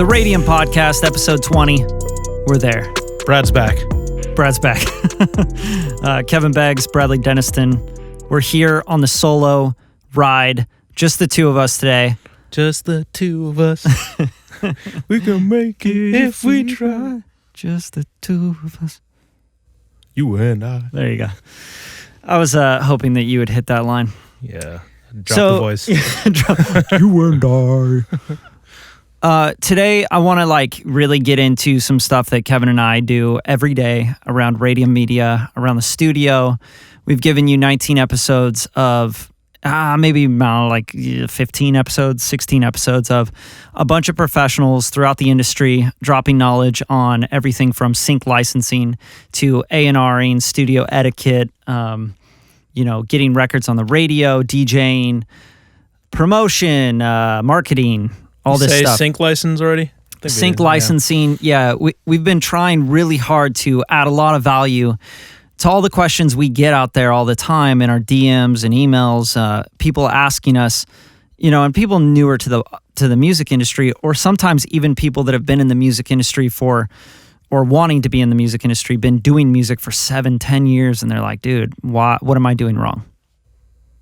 The Radium Podcast, episode 20. We're there. Brad's back. Kevin Beggs, Bradley Denniston. We're here on the solo ride. Just the two of us today. Just the two of us. We can make it if we try. Just the two of us. You and I. There you go. I was hoping that you would hit that line. Yeah. Drop the voice. You and I. Today, I want to really get into some stuff that Kevin and I do every day around Radium Media, around the studio. We've given you 19 episodes of, maybe 15 episodes, 16 episodes of a bunch of professionals throughout the industry dropping knowledge on everything from sync licensing to A&Ring, studio etiquette, getting records on the radio, DJing, promotion, marketing, all this stuff. Sync license already? Sync licensing, yeah. We've been trying really hard to add a lot of value to all the questions we get out there all the time in our DMs and emails, people asking us, and people newer to the music industry, or sometimes even people that have been in the music industry or wanting to be in the music industry, been doing music for 7-10 years, and they're like, dude, what am I doing wrong?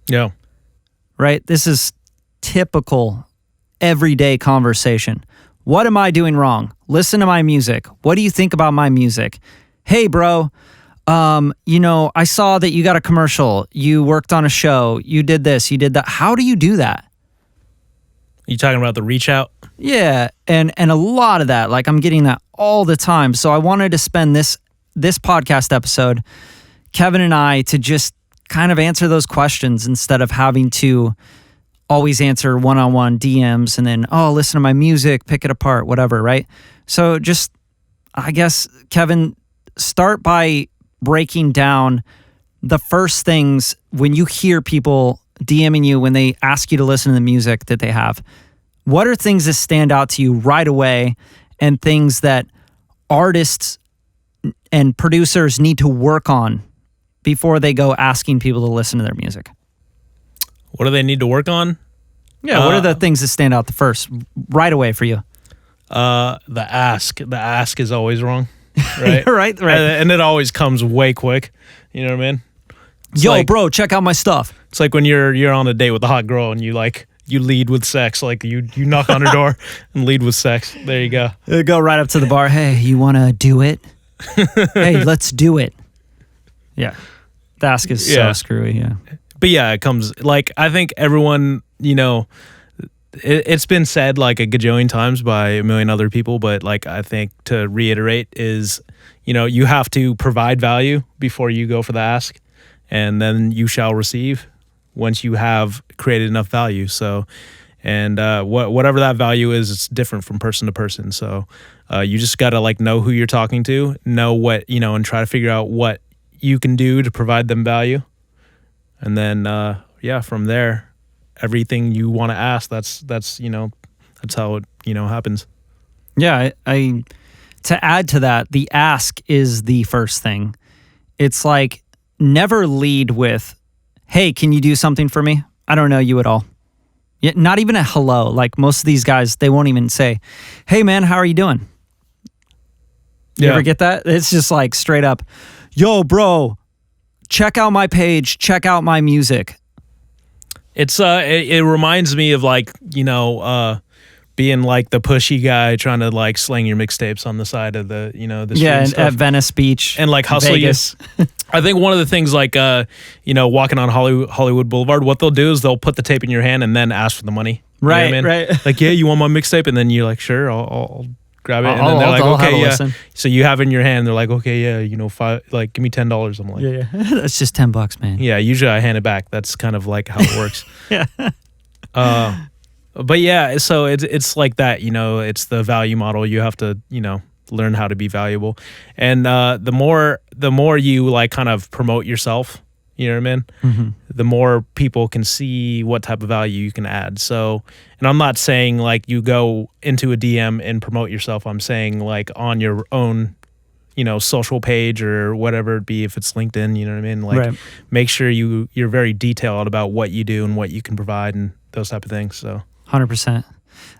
Yeah. Right? This is typical everyday conversation. What am I doing wrong? Listen to my music. What do you think about my music? Hey, bro, I saw that you got a commercial. You worked on a show. You did this. You did that. How do you do that? You talking about the reach out? Yeah, and a lot of that. I'm getting that all the time. So I wanted to spend this podcast episode, Kevin and I, to just kind of answer those questions instead of having to always answer one-on-one DMs and then, listen to my music, pick it apart, whatever, right? So just, I guess, Kevin, start by breaking down the first things when you hear people DMing you when they ask you to listen to the music that they have. What are things that stand out to you right away and things that artists and producers need to work on before they go asking people to listen to their music? What do they need to work on? Yeah, what are the things that stand out the first right away for you? The ask. The ask is always wrong, right? right. And it always comes way quick. You know what I mean? It's bro, check out my stuff. It's like when you're on a date with a hot girl and you lead with sex. You knock on her door and lead with sex. There you go. Go right up to the bar. Hey, you want to do it? Hey, let's do it. Yeah. The ask is so screwy, yeah. But yeah, it comes, I think everyone, it's been said a gajillion times by a million other people, but I think to reiterate is, you have to provide value before you go for the ask, and then you shall receive once you have created enough value. So, and whatever that value is, it's different from person to person. So you just got to know who you're talking to, know what, and try to figure out what you can do to provide them value. And then, from there, everything you want to ask, that's how it, happens. Yeah. I to add to that, the ask is the first thing. It's never lead with, hey, can you do something for me? I don't know you at all. Yeah, not even a hello. Most of these guys, they won't even say, hey man, how are you doing? You ever get that? It's just straight up, yo bro, check out my page, check out my music. It's it reminds me of being the pushy guy trying to sling your mixtapes on the side of the the street and at Venice Beach and hustle Vegas. You. I think one of the things walking on Hollywood Boulevard, what they'll do is they'll put the tape in your hand and then ask for the money. Right, you know what I mean? right. Yeah, you want my mixtape, and then you're sure, I'll grab it, and then they're okay, yeah. Listen. So you have it in your hand. They're okay, yeah, give me $10. I'm yeah. That's just $10, man. Yeah, usually I hand it back. That's kind of how it works. Yeah. But yeah, so it's like that. It's the value model. You have to learn how to be valuable, and the more you kind of promote yourself. You know what I mean? Mm-hmm. The more people can see what type of value you can add. So, and I'm not saying you go into a DM and promote yourself. I'm saying on your own, social page or whatever it be, if it's LinkedIn, you know what I mean? Right. Make sure you're very detailed about what you do and what you can provide and those type of things. So 100%.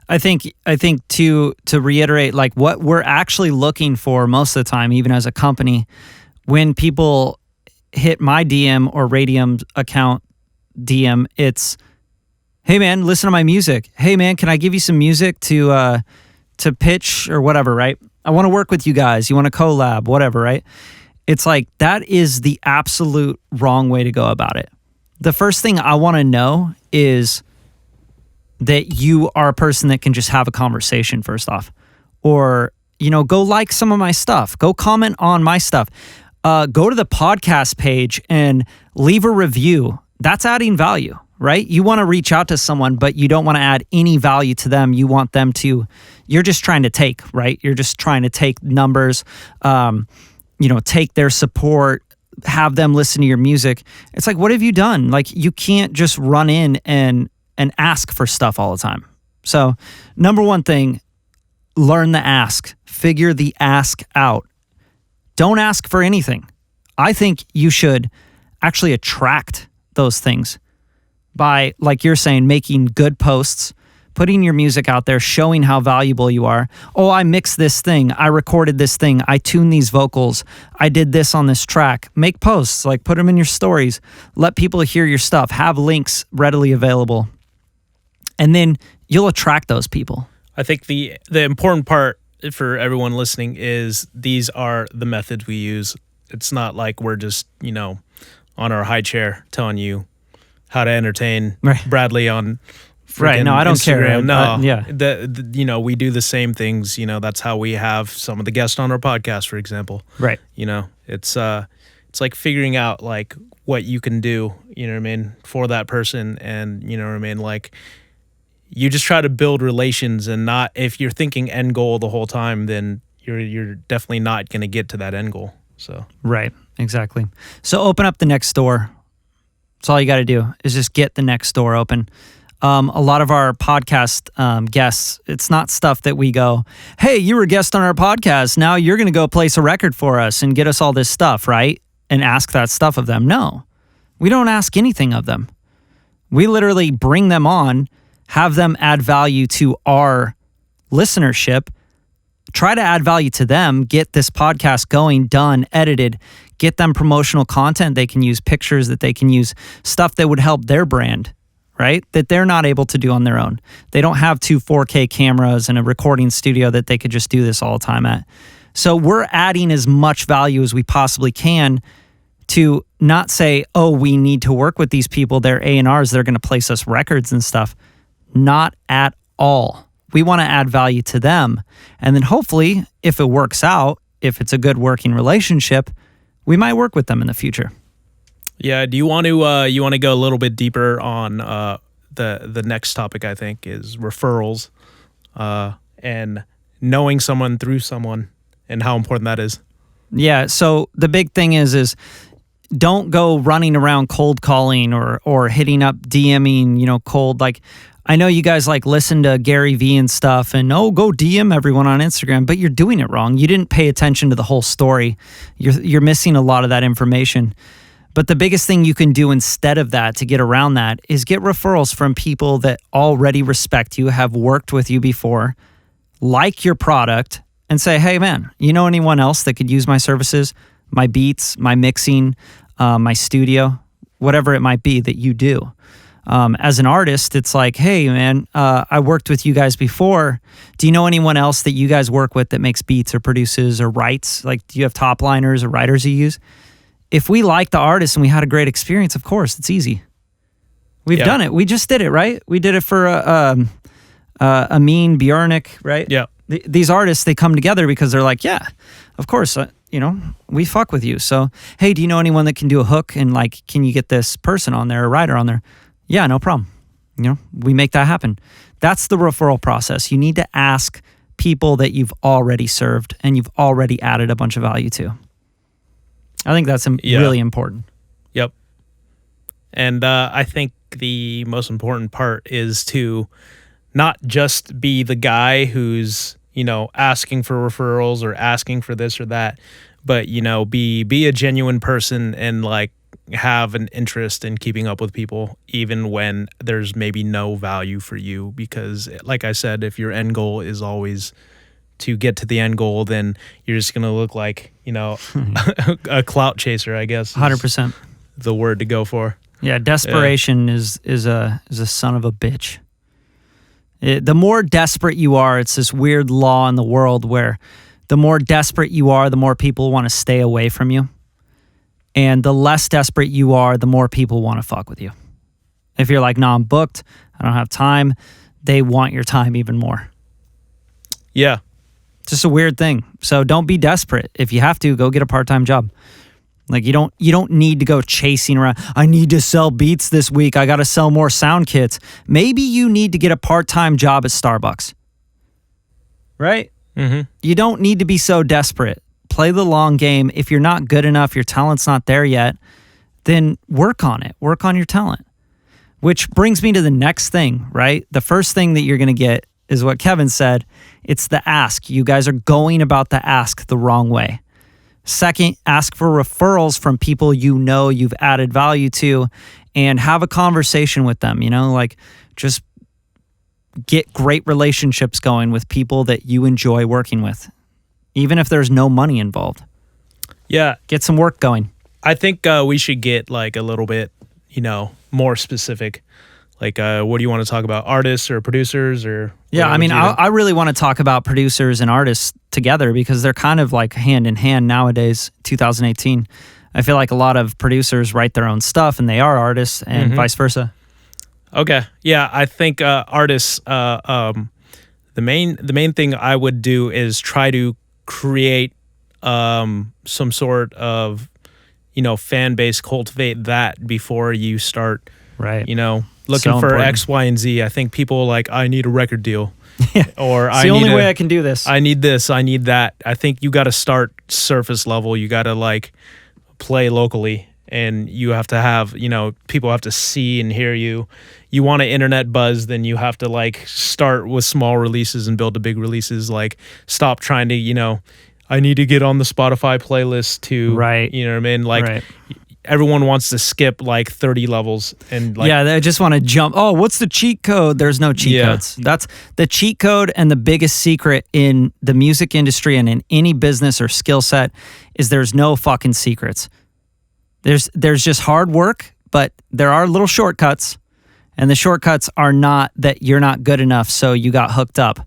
I think to reiterate, like what we're actually looking for most of the time, even as a company, when people hit my DM or Radium's account DM, it's, hey man, listen to my music. Hey man, can I give you some music to pitch or whatever, right? I want to work with you guys. You want to collab, whatever, right? It's like that is the absolute wrong way to go about it. The first thing I want to know is that you are a person that can just have a conversation first off. Or, go like some of my stuff. Go comment on my stuff. Go to the podcast page and leave a review. That's adding value, right? You want to reach out to someone, but you don't want to add any value to them. You want them to, you're just trying to take, right? You're just trying to take numbers, take their support, have them listen to your music. It's like, what have you done? Like, you can't just run in and ask for stuff all the time. So, number one thing, learn the ask. Figure the ask out. Don't ask for anything. I think you should actually attract those things by, like you're saying, making good posts, putting your music out there, showing how valuable you are. Oh, I mixed this thing. I recorded this thing. I tuned these vocals. I did this on this track. Make posts, like put them in your stories. Let people hear your stuff. Have links readily available. And then you'll attract those people. I think the important part for everyone listening is these are the methods we use. It's not like we're just, on our high chair telling you how to entertain Bradley on right. No, I don't Instagram. care. No, we do the same things. That's how we have some of the guests on our podcast, for example. Right. It's like figuring out like what you can do, for that person. And like, you just try to build relations, and not, if you're thinking end goal the whole time, then you're definitely not going to get to that end goal. So right, exactly. So open up the next door. That's all you got to do is just get the next door open. A lot of our podcast guests, it's not stuff that we go, hey, you were a guest on our podcast. Now you're going to go place a record for us and get us all this stuff, right? And ask that stuff of them. No, we don't ask anything of them. We literally bring them on, have them add value to our listenership, try to add value to them, get this podcast going, done, edited, get them promotional content they can use, pictures that they can use, stuff that would help their brand, right? That they're not able to do on their own. They don't have 2 4K cameras and a recording studio that they could just do this all the time at. So we're adding as much value as we possibly can to not say, oh, we need to work with these people. They're A&Rs. They're going to place us records and stuff. Not at all. We want to add value to them. And then hopefully, if it works out, if it's a good working relationship, we might work with them in the future. Yeah. Do you want to go a little bit deeper on the next topic? I think is referrals, and knowing someone through someone, and how important that is. Yeah. So the big thing is don't go running around cold calling or hitting up DMing, cold. Like, I know you guys like listen to Gary Vee and stuff and go DM everyone on Instagram, but you're doing it wrong. You didn't pay attention to the whole story. You're missing a lot of that information. But the biggest thing you can do instead of that to get around that is get referrals from people that already respect you, have worked with you before, like your product, and say, hey man, you know anyone else that could use my services, my beats, my mixing, my studio, whatever it might be that you do. As an artist, it's like, hey man, I worked with you guys before. Do you know anyone else that you guys work with that makes beats or produces or writes? Like, do you have top liners or writers you use? If we like the artist and we had a great experience, of course, it's easy. We've done it. We just did it, right? We did it for Amin Bjornik, right? Yeah. These artists, they come together because they're like, yeah, of course, we fuck with you. So, hey, do you know anyone that can do a hook, and like, can you get this person on there, a writer on there? Yeah, no problem. We make that happen. That's the referral process. You need to ask people that you've already served and you've already added a bunch of value to. I think that's really important. Yep. And I think the most important part is to not just be the guy who's, asking for referrals or asking for this or that, but, be a genuine person and like have an interest in keeping up with people, even when there's maybe no value for you. Because like I said, if your end goal is always to get to the end goal, then you're just going to look like, a clout chaser, I guess. 100%. The word to go for. Yeah, desperation is a son of a bitch. The more desperate you are, it's this weird law in the world where the more desperate you are, the more people want to stay away from you. And the less desperate you are, the more people want to fuck with you. If you're like, no, I'm booked, I don't have time, they want your time even more. Yeah. It's just a weird thing. So don't be desperate. If you have to, go get a part-time job. Like you don't need to go chasing around. I need to sell beats this week. I got to sell more sound kits. Maybe you need to get a part-time job at Starbucks. Right? Mm-hmm. You don't need to be so desperate. Play the long game. If you're not good enough, your talent's not there yet, then work on it. Work on your talent. Which brings me to the next thing, right? The first thing that you're going to get is what Kevin said. It's the ask. You guys are going about the ask the wrong way. Second, ask for referrals from people you've added value to and have a conversation with them, like just get great relationships going with people that you enjoy working with, even if there's no money involved. Yeah. Get some work going. I think we should get like a little bit, more specific. Like, what do you want to talk about? Artists or producers or? Yeah, I mean, I really want to talk about producers and artists together because they're kind of like hand in hand nowadays, 2018. I feel like a lot of producers write their own stuff and they are artists and vice versa. Okay. Yeah, I think artists, the main thing I would do is try to create some sort of, fan base, cultivate that before you start, right? Looking So for important. X, Y, and Z. I think people like, I need a record deal. Or It's the only way I can do this. I need this, I need that. I think you got to start surface level. You got to like play locally and you have to have, people have to see and hear you. You want an internet buzz, then you have to like start with small releases and build to big releases. Like stop trying to, I need to get on the Spotify playlist to, right. You know what I mean? Like right. Everyone wants to skip like 30 levels and like, yeah, they just want to jump. Oh, what's the cheat code? There's no cheat codes. That's the cheat code, and the biggest secret in the music industry and in any business or skill set is there's no fucking secrets. There's just hard work, but there are little shortcuts, and the shortcuts are not that you're not good enough, so you got hooked up.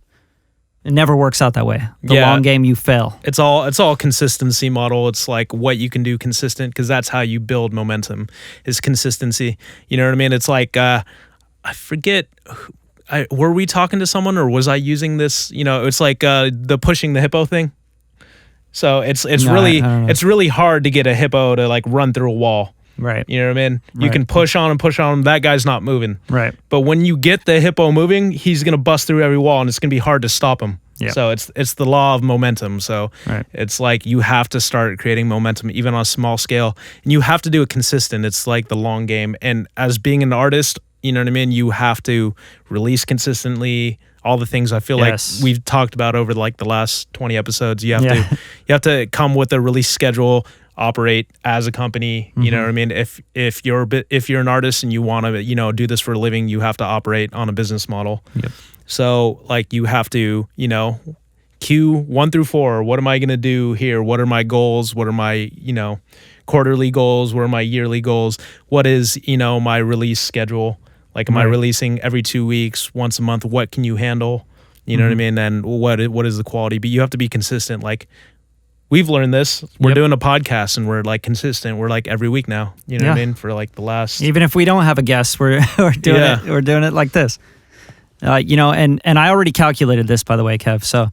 It never works out that way. The long game, you fail. It's all consistency model. It's like what you can do consistent, because that's how you build momentum is consistency. You know what I mean? It's like, I forget, were we talking to someone or was I using this? It's like the pushing the hippo thing. So it's really hard to get a hippo to like run through a wall. Right. You know what I mean? You can push on him. That guy's not moving. Right. But when you get the hippo moving, he's going to bust through every wall and it's going to be hard to stop him. Yep. So it's the law of momentum. So right. It's like you have to start creating momentum even on a small scale. And you have to do it consistent. It's like the long game. And as being an artist, you know what I mean? You have to release consistently. All the things I feel like we've talked about over like the last 20 episodes. You have to come with a release schedule, operate as a company. You know what I mean? If you're an artist and you want to do this for a living, you have to operate on a business model. Yep. So like you have to Q1 through 4. What am I going to do here? What are my goals? What are my quarterly goals? What are my yearly goals? What is my release schedule? Like, am I releasing every 2 weeks, once a month? What can you handle? You know what I mean? And what is the quality? But you have to be consistent. Like, we've learned this. We're doing a podcast and we're like consistent. We're like every week now. You know what I mean? For like the last. Even if we don't have a guest, we're doing it. We're doing it like this. And I already calculated this, by the way, Kev. So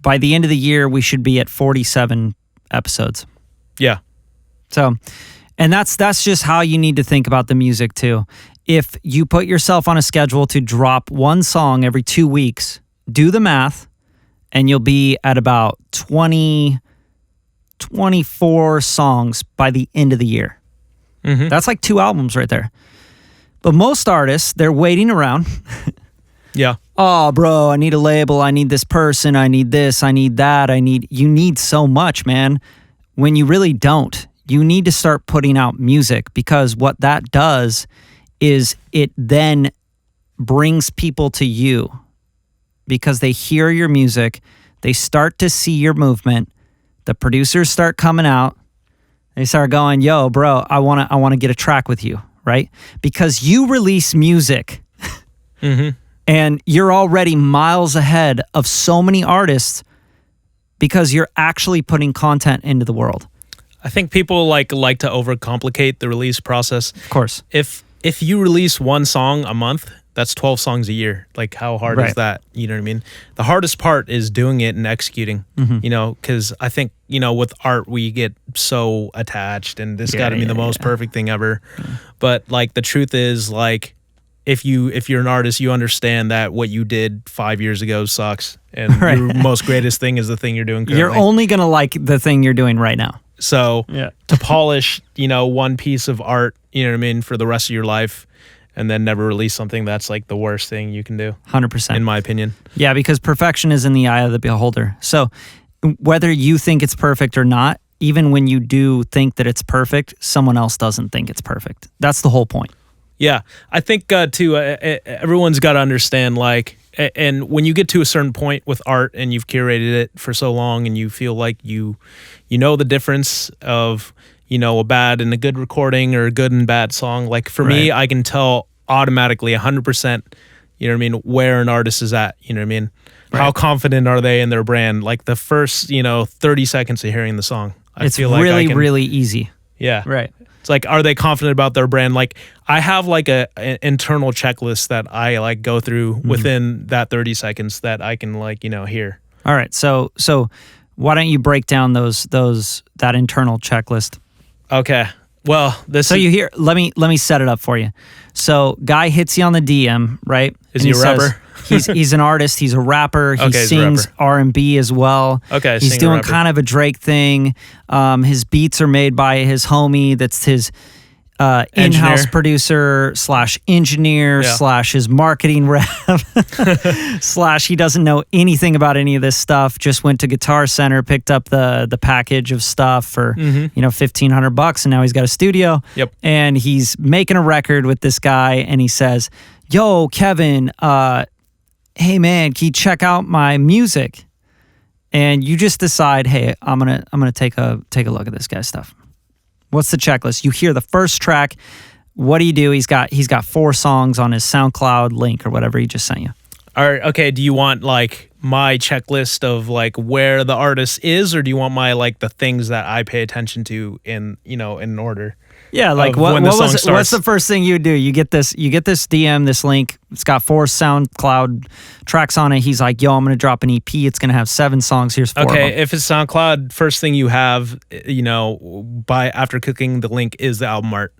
by the end of the year, we should be at 47 episodes. Yeah. So, and that's just how you need to think about the music too. If you put yourself on a schedule to drop one song every 2 weeks, do the math, and you'll be at about 24 songs by the end of the year. Mm-hmm. That's like 2 albums right there. But most artists, they're waiting around. Yeah. Oh, bro, I need a label. I need this person. I need this. I need that. You need so much, man, when you really don't. You need to start putting out music, because what that does is it then brings people to you, because they hear your music, they start to see your movement, the producers start coming out, they start going, yo, bro, I want to get a track with you, right? Because you release music and you're already miles ahead of so many artists because you're actually putting content into the world. I think people like to overcomplicate the release process. Of course. If you release one song a month, that's 12 songs a year. Like, how hard is that? You know what I mean? The hardest part is doing it and executing, you know, because I think, you know, with art, we get so attached and this got to be the most perfect thing ever. But like, the truth is, like, if you're an artist, you understand that what you did 5 years ago sucks. And your most greatest thing is the thing you're doing currently. You're only going to like the thing you're doing right now. So to polish, you know, one piece of art, you know what I mean, for the rest of your life, and then never release something, that's like the worst thing you can do. 100%. In my opinion. Yeah, because perfection is in the eye of the beholder. So whether you think it's perfect or not, even when you do think that it's perfect, someone else doesn't think it's perfect. That's the whole point. Yeah. I think, too, everyone's got to understand, like, and when you get to a certain point with art and you've curated it for so long and you feel like you know the difference of, you know, a bad and a good recording or a good and bad song. Like, for me, I can tell automatically 100%, you know what I mean, where an artist is at, you know what I mean? How confident are they in their brand? Like, the first, you know, 30 seconds of hearing the song. It's feel really, like really easy. Yeah. Right. It's like, are they confident about their brand? Like, I have like an internal checklist that I like go through within that 30 seconds that I can, like, you know, hear. All right. So why don't you break down that internal checklist? Okay. Well, you hear, let me set it up for you. So guy hits you on the DM, right? Is he a rapper? He's an artist. He's a rapper. He sings R&B as well. Okay. He's doing kind of a Drake thing. His beats are made by his homie. That's his in-house producer / engineer / his marketing rep / he doesn't know anything about any of this stuff. Just went to Guitar Center, picked up the package of stuff for $1,500, and now he's got a studio. Yep. And he's making a record with this guy, and he says, "Yo, Kevin, hey man, can you check out my music?" And you just decide, hey, I'm gonna take a look at this guy's stuff. What's the checklist? You hear the first track. What do? He's got 4 songs on his SoundCloud link or whatever he just sent you. All right. Okay. Do you want like my checklist of like where the artist is, or do you want my like the things that I pay attention to in order? Yeah, like what's the first thing you do? You get this DM, this link. It's got 4 SoundCloud tracks on it. He's like, yo, I'm going to drop an EP. It's going to have 7 songs. Here's 4 of them. Okay, if it's SoundCloud, first thing you have, you know, after clicking the link is the album art.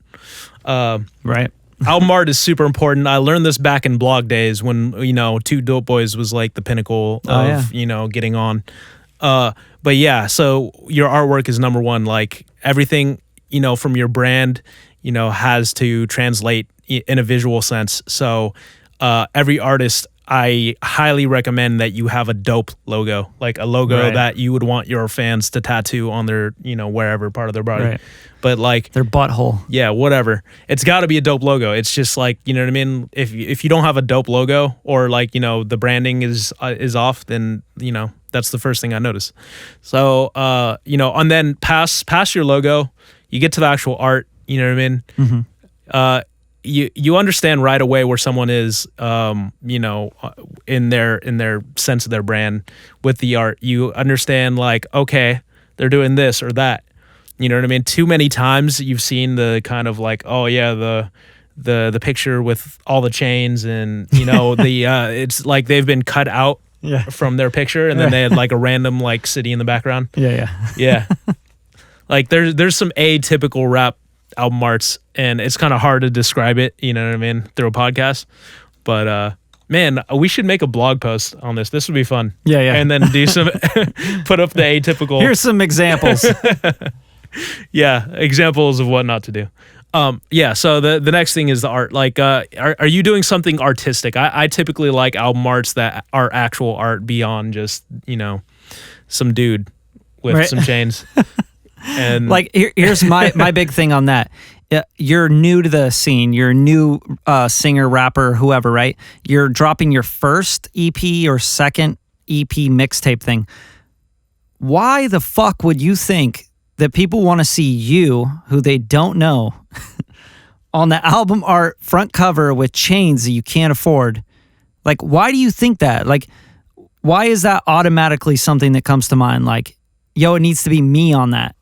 Right. Album art is super important. I learned this back in blog days when, you know, 2 Dope Boys was like the pinnacle of, you know, getting on. But yeah, so your artwork is number 1. Like, everything, you know, from your brand, you know, has to translate in a visual sense. So every artist, I highly recommend that you have a dope logo, like a logo that you would want your fans to tattoo on their, you know, wherever part of their body. Right. But like their butthole. Yeah, whatever. It's got to be a dope logo. It's just like, you know what I mean? If you don't have a dope logo, or like, you know, the branding is off, then, you know, that's the first thing I notice. So, you know, and then past your logo, you get to the actual art, you know what I mean? Mm-hmm. You understand right away where someone is, you know, in their sense of their brand with the art. You understand, like, okay, they're doing this or that. You know what I mean? Too many times you've seen the kind of like, oh yeah, the picture with all the chains and, you know, it's like they've been cut out from their picture, and then they had like a random like city in the background. Yeah. Like there's some atypical rap album arts, and it's kind of hard to describe it, you know what I mean, through a podcast. But man, we should make a blog post on this. This would be fun. Yeah. And then do some put up the atypical. Here's some examples. Yeah, examples of what not to do. Yeah, so the next thing is the art. Like, are you doing something artistic? I typically like album arts that are actual art beyond just, you know, some dude with some chains. And like here's my big thing on that. You're new to the scene. You're a new singer, rapper, whoever, right? You're dropping your first EP or second EP mixtape thing. Why the fuck would you think that people want to see you, who they don't know, on the album art front cover with chains that you can't afford? Like, why do you think that? Like, why is that automatically something that comes to mind? Like, yo, it needs to be me on that.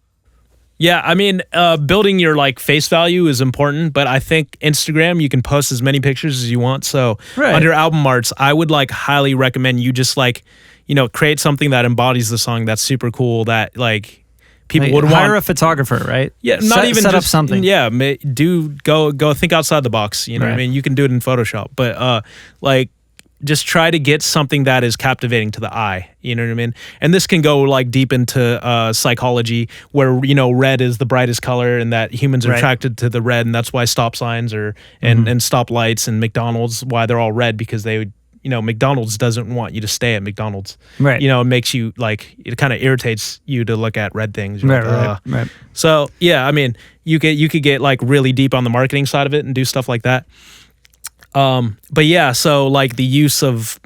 Yeah, I mean, building your like face value is important, but I think Instagram, you can post as many pictures as you want. So under album arts, I would like highly recommend you just like, create something that embodies the song that's super cool, that like people would want. Hire a photographer, right? Yeah, not even set just, up something. Yeah, go think outside the box. You know what I mean? You can do it in Photoshop, but like, just try to get something that is captivating to the eye. You know what I mean? And this can go like deep into psychology, where red is the brightest color, and that humans are attracted to the red, and that's why stop signs and stop lights and McDonald's, why they're all red, because they would. McDonald's doesn't want you to stay at McDonald's. Right. It makes you like, it kind of irritates you to look at red things. Right. So yeah, I mean, you could get like really deep on the marketing side of it and do stuff like that. But yeah, so like the use of,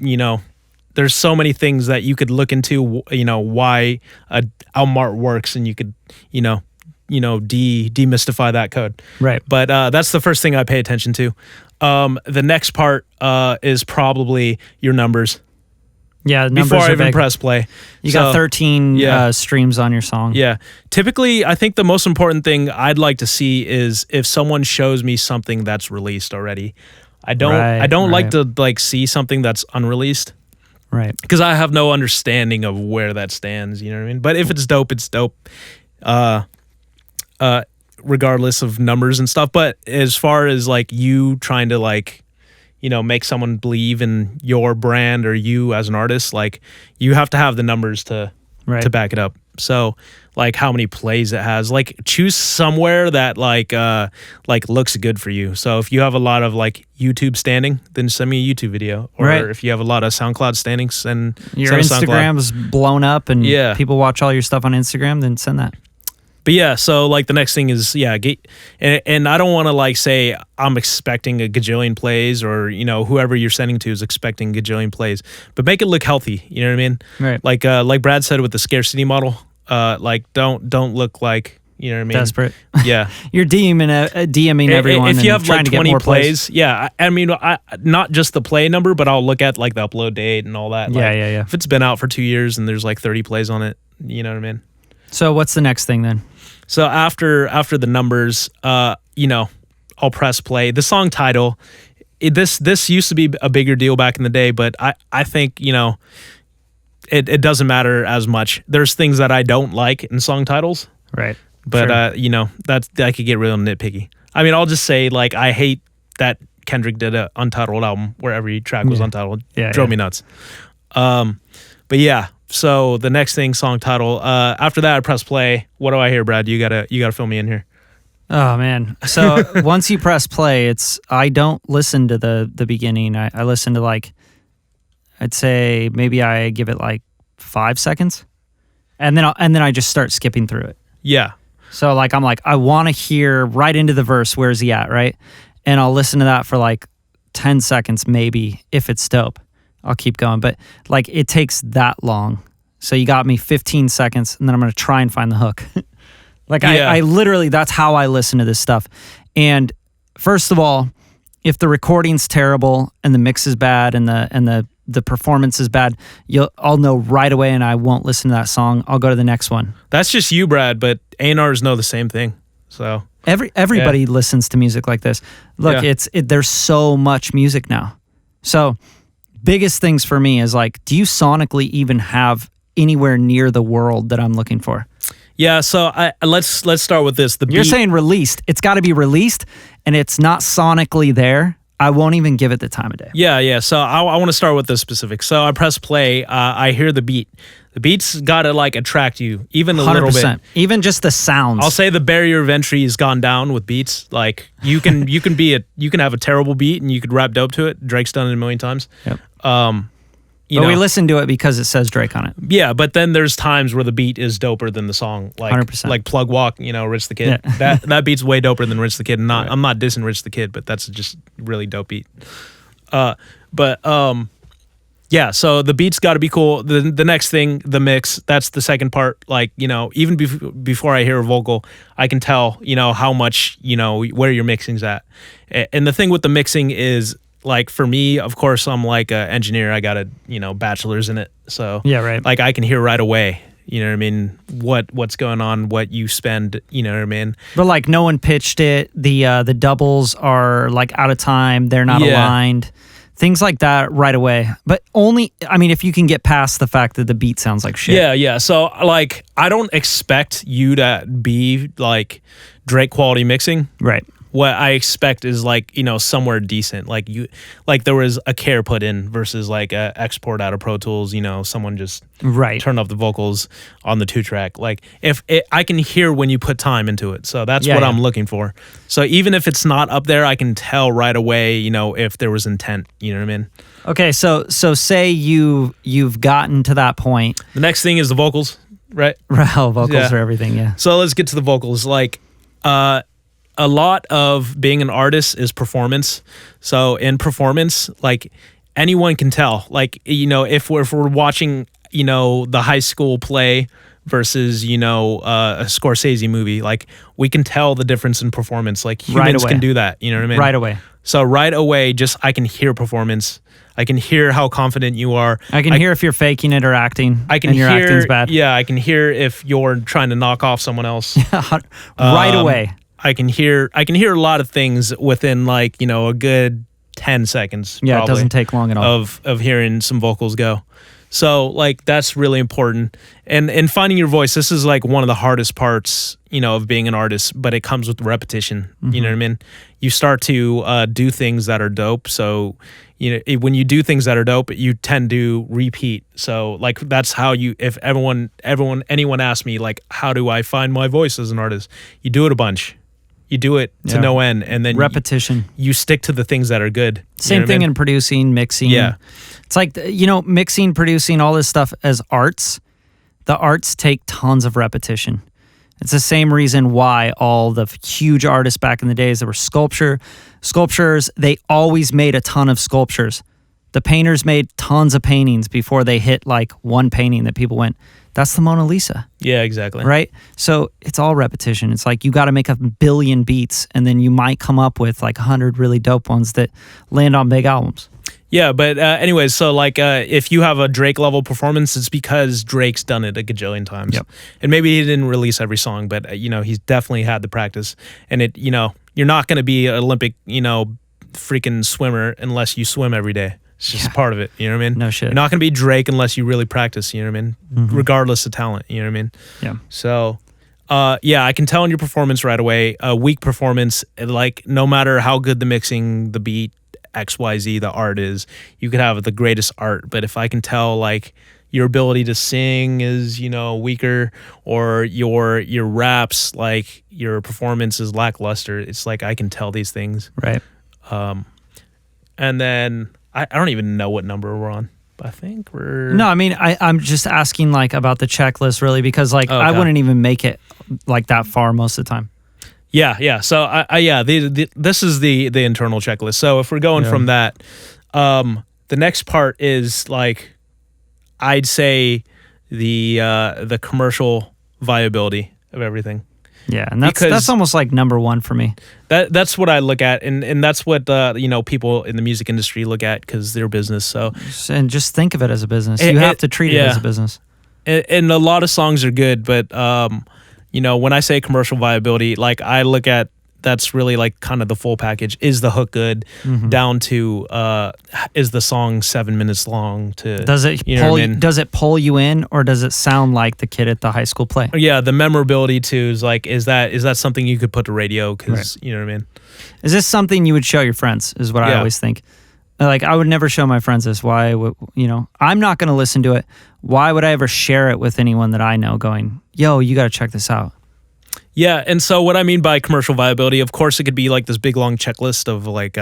there's so many things that you could look into, why a album art works, and you could, demystify that code. Right. But that's the first thing I pay attention to. The next part is probably your numbers. Yeah, numbers before I even press play. You got 13 streams on your song. Yeah. Typically, I think the most important thing I'd like to see is if someone shows me something that's released already. I don't like to like see something that's unreleased. Right. Because I have no understanding of where that stands, you know what I mean? But if it's dope, it's dope. Regardless of numbers and stuff. But as far as like you trying to like, make someone believe in your brand or you as an artist, like you have to have the numbers to back it up. So like how many plays it has, like choose somewhere that like looks good for you. So if you have a lot of like YouTube standing, then send me a YouTube video. Or if you have a lot of SoundCloud standings, send your Instagram's blown up and people watch all your stuff on Instagram, then send that. But yeah, so like the next thing is and I don't want to like say I'm expecting a gajillion plays, or whoever you're sending to is expecting a gajillion plays, but make it look healthy. You know what I mean? Right. Like Brad said with the scarcity model, like don't look like, you know what I mean? Desperate. Yeah. You're DMing everyone. If you have like 20 plays, yeah. I mean, not just the play number, but I'll look at like the upload date and all that. Yeah. If it's been out for 2 years and there's like 30 plays on it, you know what I mean? So what's the next thing then? So after the numbers, I'll press play. The song title, this used to be a bigger deal back in the day, but I think, it doesn't matter as much. There's things that I don't like in song titles. Right. But, I could get real nitpicky. I mean, I'll just say, like, I hate that Kendrick did an untitled album where every track was untitled. Drove me nuts. But yeah. So the next thing, song title. After that, I press play. What do I hear, Brad? You gotta fill me in here. Oh man! So once you press play, I don't listen to the beginning. I listen to like, I'd say maybe I give it like 5 seconds, and then I just start skipping through it. Yeah. So like I'm like I want to hear right into the verse. Where's he at? Right, and I'll listen to that for like 10 seconds maybe if it's dope. I'll keep going, but like it takes that long. So you got me 15 seconds, and then I'm going to try and find the hook. I literally, that's how I listen to this stuff. And first of all, if the recording's terrible and the mix is bad and the performance is bad, I'll know right away, and I won't listen to that song. I'll go to the next one. That's just you, Brad, but A&Rs know the same thing. So everybody listens to music like this. Look, there's so much music now. So biggest things for me is like, do you sonically even have anywhere near the world that I'm looking for? Yeah, so let's start with this. You're saying released. It's got to be released, and it's not sonically there. I won't even give it the time of day. Yeah. So I want to start with the specifics. So I press play. I hear the beat. The beat's got to like attract you, even a 100%. Little bit. Even just the sounds. I'll say the barrier of entry has gone down with beats. Like you can have a terrible beat and you could rap dope to it. Drake's done it a million times. Yep. you but know, we listen to it because it says Drake on it. yeah, but then there's times where the beat is doper than the song, like 100%. like Plug Walk, Rich the Kid. That beat's way doper than Rich the Kid. And I'm not dissing Rich the Kid, but that's just really dope beat. Yeah, so the beat's got to be cool. The next thing, the mix, that's the second part. Like, even before I hear a vocal, I can tell, how much, where your mixing's at. And the thing with the mixing is, like, for me, of course, I'm like an engineer. I got a, bachelor's in it. So, yeah, right. like, I can hear right away, you know what I mean? What's going on, what you spend, you know what I mean? But like, no one pitched it. The doubles are like out of time. They're not aligned. Things like that right away. But only, if you can get past the fact that the beat sounds like shit. Yeah. So, like, I don't expect you to be, like, Drake quality mixing. Right. What I expect is, like, somewhere decent. Like, there was a care put in versus, like, a export out of Pro Tools, someone just turned off the vocals on the 2-track. Like, I can hear when you put time into it. So that's what I'm looking for. So even if it's not up there, I can tell right away, if there was intent, you know what I mean? Okay, so say you've gotten to that point. The next thing is the vocals, right? Well, vocals are everything, yeah. So let's get to the vocals. Like, a lot of being an artist is performance. So in performance, like, anyone can tell. Like, if we're watching, the high school play versus, a Scorsese movie, like, we can tell the difference in performance. Like, humans can do that, you know what I mean? Right away. So right away, I can hear performance. I can hear how confident you are. I can hear if you're faking it or acting. I can and your hear, acting's bad. Yeah, I can hear if you're trying to knock off someone else. Right away. I can hear a lot of things within, like, a good 10 seconds. Yeah, probably, it doesn't take long at all. Of hearing some vocals go. So, like, that's really important. And finding your voice, this is, like, one of the hardest parts, of being an artist, but it comes with repetition. Mm-hmm. You know what I mean? You start to do things that are dope. So, when you do things that are dope, you tend to repeat. So, like, that's how if anyone asks me, like, how do I find my voice as an artist? You do it a bunch. You do it to no end, and then repetition. You stick to the things that are good. Same thing in producing, mixing. Yeah. It's like, mixing, producing, all this stuff as arts. The arts take tons of repetition. It's the same reason why all the huge artists back in the days that were sculptures, they always made a ton of sculptures. The painters made tons of paintings before they hit, like, one painting that people went, that's the Mona Lisa. Yeah, exactly. Right? So it's all repetition. It's like you got to make 1 billion beats, and then you might come up with like 100 really dope ones that land on big albums. Yeah, but anyways, so, like, if you have a Drake level performance, it's because Drake's done it a gajillion times. Yep. And maybe he didn't release every song, but he's definitely had the practice. And it, you're not going to be an Olympic, freaking swimmer unless you swim every day. It's just part of it, you know what I mean? No shit. You're not going to be Drake unless you really practice, you know what I mean? Mm-hmm. Regardless of talent, you know what I mean? Yeah. So, I can tell in your performance right away. A weak performance, like, no matter how good the mixing, the beat, XYZ, the art is, you could have the greatest art, but if I can tell, like, your ability to sing is, weaker, or your raps, like, your performance is lackluster, it's like I can tell these things. Right. And then I don't even know what number we're on. I think we're... No, I'm just asking, like, about the checklist, really, because, like, I wouldn't even make it, like, that far most of the time. Yeah. So, this is the internal checklist. So if we're going from that, the next part is, like, I'd say the commercial viability of everything. Yeah, and that's almost like number one for me. That's what I look at, and that's what people in the music industry look at, because they're business. So, and just think of it as a business. You have to treat it as a business. And a lot of songs are good, but when I say commercial viability, like, I look at, that's really, like, kind of the full package. Is the hook good? Mm-hmm. Down to is the song 7 minutes long? To does it pull you in, or does it sound like the kid at the high school play? Yeah, the memorability too is, like, is that something you could put to radio? Because you know what I mean. Is this something you would show your friends? Is what I always think. Like, I would never show my friends this. Why? I'm not going to listen to it. Why would I ever share it with anyone that I know? Going, yo, you got to check this out. Yeah, and so what I mean by commercial viability, of course, it could be like this big long checklist of like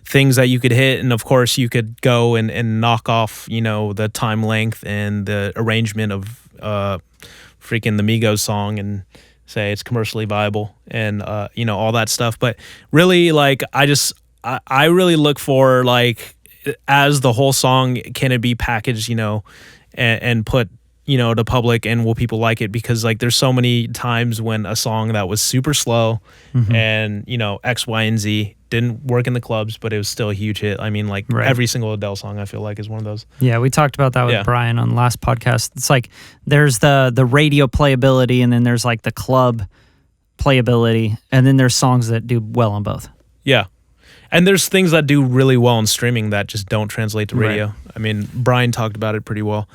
things that you could hit, and of course, you could go and knock off, the time length and the arrangement of freaking the Migos song and say it's commercially viable and all that stuff. But really, like I really look for like as the whole song, can it be packaged, and put to public, and will people like it? Because like there's so many times when a song that was super slow and X, Y, and Z didn't work in the clubs, but it was still a huge hit. I mean, like every single Adele song I feel like is one of those. Yeah, we talked about that with Brian on the last podcast. It's like there's the radio playability, and then there's like the club playability, and then there's songs that do well on both. Yeah. And there's things that do really well on streaming that just don't translate to radio. Right. I mean, Brian talked about it pretty well.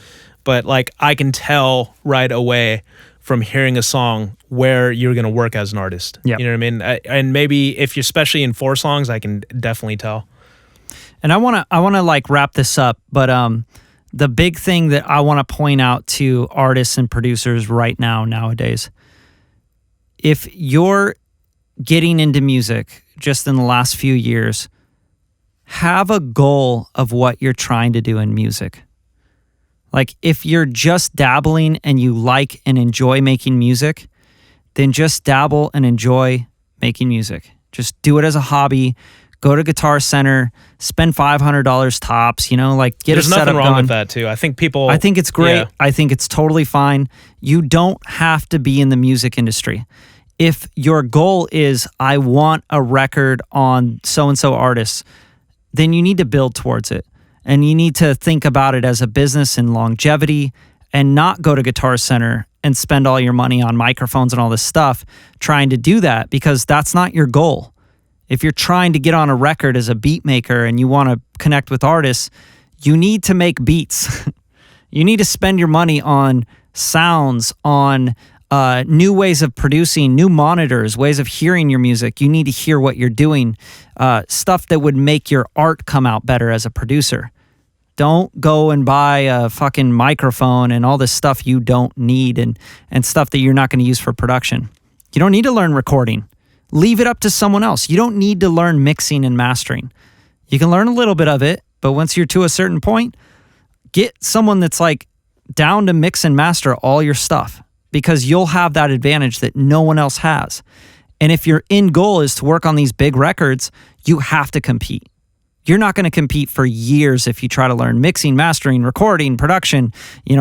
But like I can tell right away from hearing a song where you're going to work as an artist. Yep. You know what I mean? And maybe if you're especially in 4 songs, I can definitely tell. And I want to like wrap this up, but the big thing that I want to point out to artists and producers right now nowadays, if you're getting into music just in the last few years, have a goal of what you're trying to do in music. Like if you're just dabbling and you like and enjoy making music, then just dabble and enjoy making music. Just do it as a hobby. Go to Guitar Center, spend $500 tops, like get There's a setup nothing wrong going. with that too. I think it's great. Yeah. I think it's totally fine. You don't have to be in the music industry. If your goal is, I want a record on so-and-so artists, then you need to build towards it. And you need to think about it as a business and longevity, and not go to Guitar Center and spend all your money on microphones and all this stuff trying to do that, because that's not your goal. If you're trying to get on a record as a beat maker and you want to connect with artists, you need to make beats. You need to spend your money on sounds, on new ways of producing, new monitors, ways of hearing your music. You need to hear what you're doing, stuff that would make your art come out better as a producer. Don't go and buy a fucking microphone and all this stuff you don't need and stuff that you're not going to use for production. You don't need to learn recording. Leave it up to someone else. You don't need to learn mixing and mastering. You can learn a little bit of it, but once you're to a certain point, get someone that's like down to mix and master all your stuff, because you'll have that advantage that no one else has. And if your end goal is to work on these big records, you have to compete. You're not going to compete for years if you try to learn mixing, mastering, recording, production,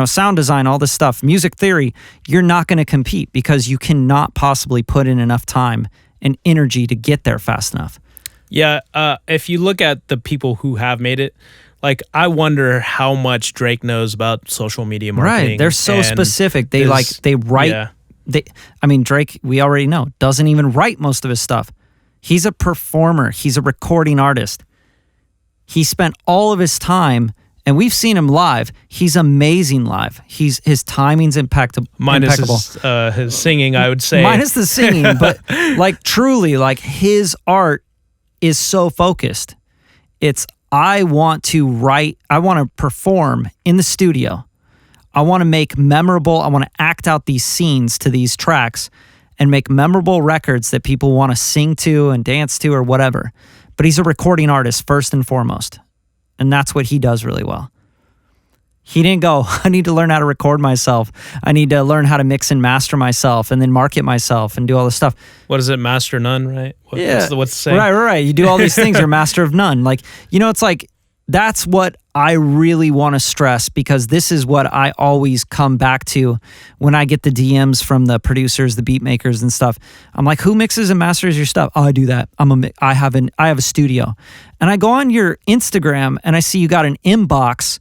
sound design, all this stuff, music theory. You're not going to compete because you cannot possibly put in enough time and energy to get there fast enough. Yeah, if you look at the people who have made it, like I wonder how much Drake knows about social media marketing. Right, they're so specific. They write. Yeah. Drake, we already know, doesn't even write most of his stuff. He's a performer. He's a recording artist. He spent all of his time, and we've seen him live. He's amazing live. His timing's impeccable. Minus his singing, I would say. Minus the singing, but like truly, like his art is so focused. It's, I want to write, I want to perform in the studio. I want to make memorable, I want to act out these scenes to these tracks and make memorable records that people want to sing to and dance to or whatever. But he's a recording artist first and foremost. And that's what he does really well. He didn't go, I need to learn how to record myself. I need to learn how to mix and master myself and then market myself and do all this stuff. What is it? Master none, right? Yeah. What's the saying? Right. You do all these things. You're master of none. Like, it's like, that's what I really want to stress, because this is what I always come back to when I get the DMs from the producers, the beat makers and stuff. I'm like, who mixes and masters your stuff? Oh, I do that. I have a studio. And I go on your Instagram and I see you got an inbox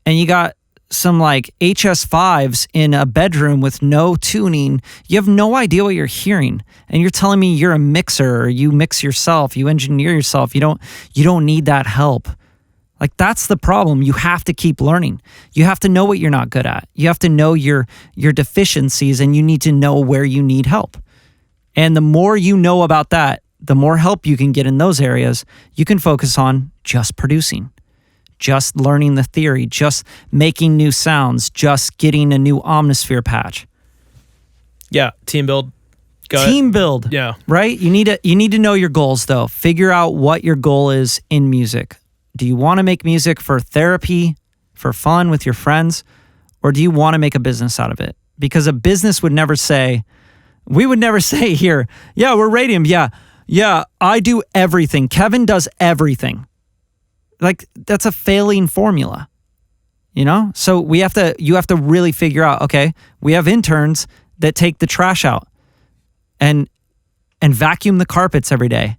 and you got some like HS5s in a bedroom with no tuning. You have no idea what you're hearing. And you're telling me you're a mixer, or you mix yourself, you engineer yourself. You don't need that help. Like, that's the problem. You have to keep learning. You have to know what you're not good at. You have to know your deficiencies, and you need to know where you need help. And the more you know about that, the more help you can get in those areas. You can focus on just producing, just learning the theory, just making new sounds, just getting a new Omnisphere patch. Yeah, team build. Team build. Yeah. Right? You need to know your goals though. Figure out what your goal is in music. Do you want to make music for therapy, for fun with your friends, or do you want to make a business out of it? Because a business would never say, we would never say here, yeah, we're Radium. Yeah, I do everything. Kevin does everything. Like that's a failing formula. You know? So you have to really figure out, okay, we have interns that take the trash out and vacuum the carpets every day.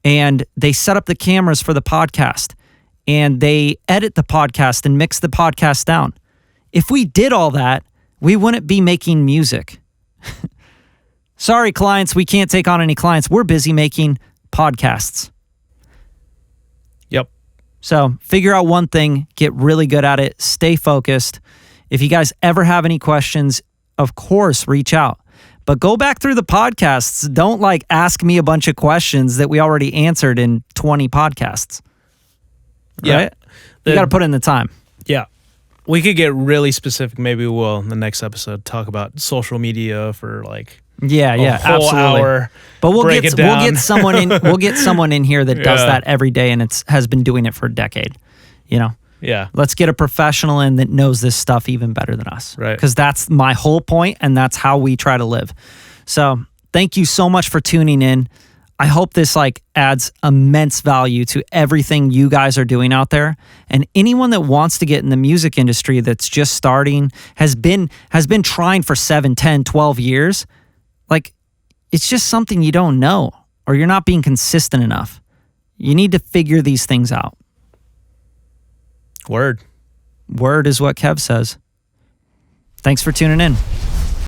And they set up the cameras for the podcast and they edit the podcast and mix the podcast down. If we did all that, we wouldn't be making music. Sorry, clients, we can't take on any clients. We're busy making podcasts. Yep. So figure out one thing, get really good at it, stay focused. If you guys ever have any questions, of course, reach out. But go back through the podcasts. Don't like ask me a bunch of questions that we already answered in 20 podcasts. Yeah. Right? You got to put in the time. Yeah. We could get really specific. Maybe we'll, in the next episode, talk about social media for like yeah, a whole absolutely. hour. But we'll get someone in. We'll get someone in here that does that every day and has been doing it for a decade. You know. Yeah. Let's get a professional in that knows this stuff even better than us. Right. Because that's my whole point, and that's how we try to live. So thank you so much for tuning in. I hope this like adds immense value to everything you guys are doing out there. And anyone that wants to get in the music industry that's just starting, has been trying for 7, 10, 12 years, like it's just something you don't know, or you're not being consistent enough. You need to figure these things out. Word. Word is what Kev says. Thanks for tuning in.